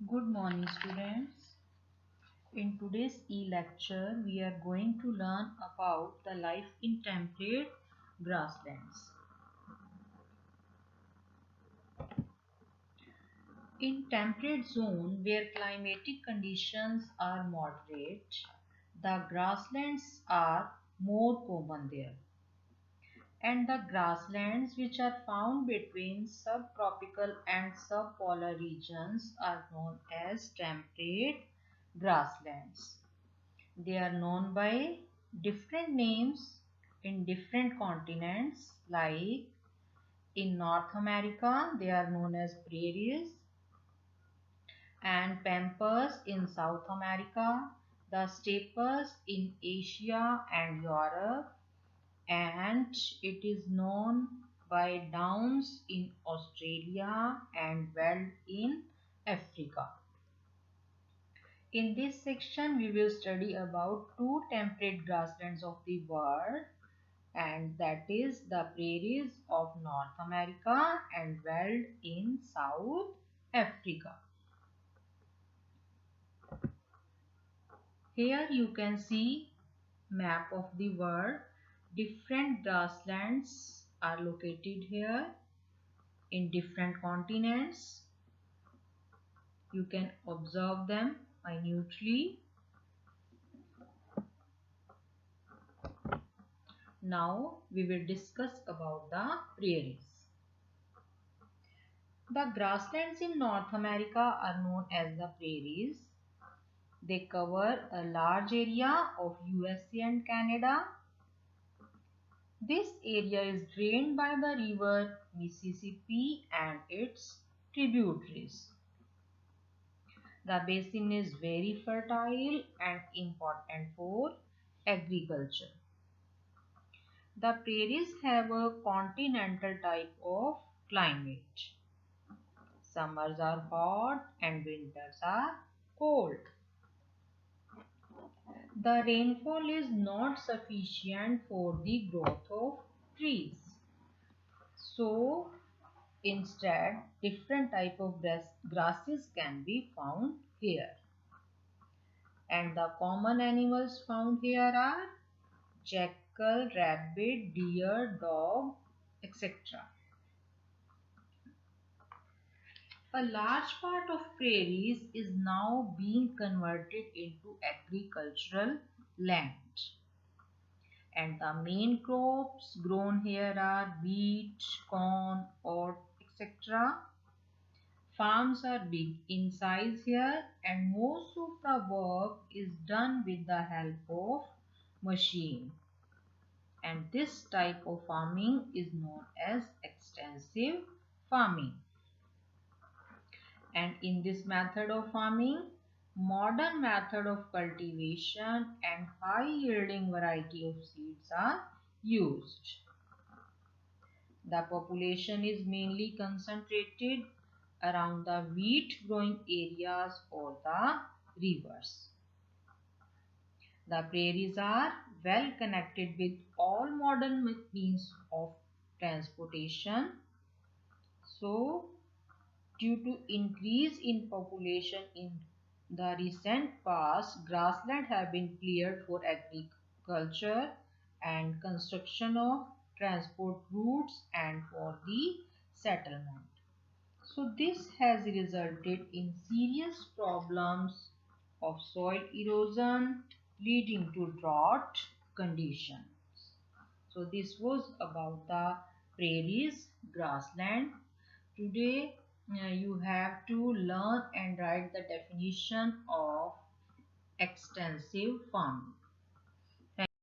Good morning, students. In today's e-lecture, we are going to learn about the life in temperate grasslands. In temperate zone where climatic conditions are moderate, the grasslands are more common there. And the grasslands which are found between subtropical and subpolar regions are known as temperate grasslands. They are known by different names in different continents, like in North America they are known as prairies, and pampas in South America, the steppes in Asia and Europe, and it is known by downs in Australia and veld in Africa. In this section, we will study about two temperate grasslands of the world, and that is the prairies of North America and veld in South Africa. Here you can see map of the world. Different grasslands are located here in different continents. You can observe them minutely. Now we will discuss about the prairies. The grasslands in North America are known as the prairies. They cover a large area of USA and Canada. This area is drained by the river Mississippi and its tributaries. The basin is very fertile and important for agriculture. The prairies have a continental type of climate. Summers are hot and winters are cold. The rainfall is not sufficient for the growth of trees. So instead, different type of grasses can be found here. And the common animals found here are jackal, rabbit, deer, dog, etc. A large part of prairies is now being converted into agricultural land. And the main crops grown here are wheat, corn, oat, etc. Farms are big in size here, and most of the work is done with the help of machine. And this type of farming is known as extensive farming. And in this method of farming, modern method of cultivation and high yielding variety of seeds are used. The population is mainly concentrated around the wheat growing areas or the rivers. The prairies are well connected with all modern means of transportation. So, due to increase in population in the recent past, grassland have been cleared for agriculture and construction of transport routes and for the settlement. So this has resulted in serious problems of soil erosion leading to drought conditions. So this was about the prairies, grassland. Today you have to learn and write the definition of extensive farming.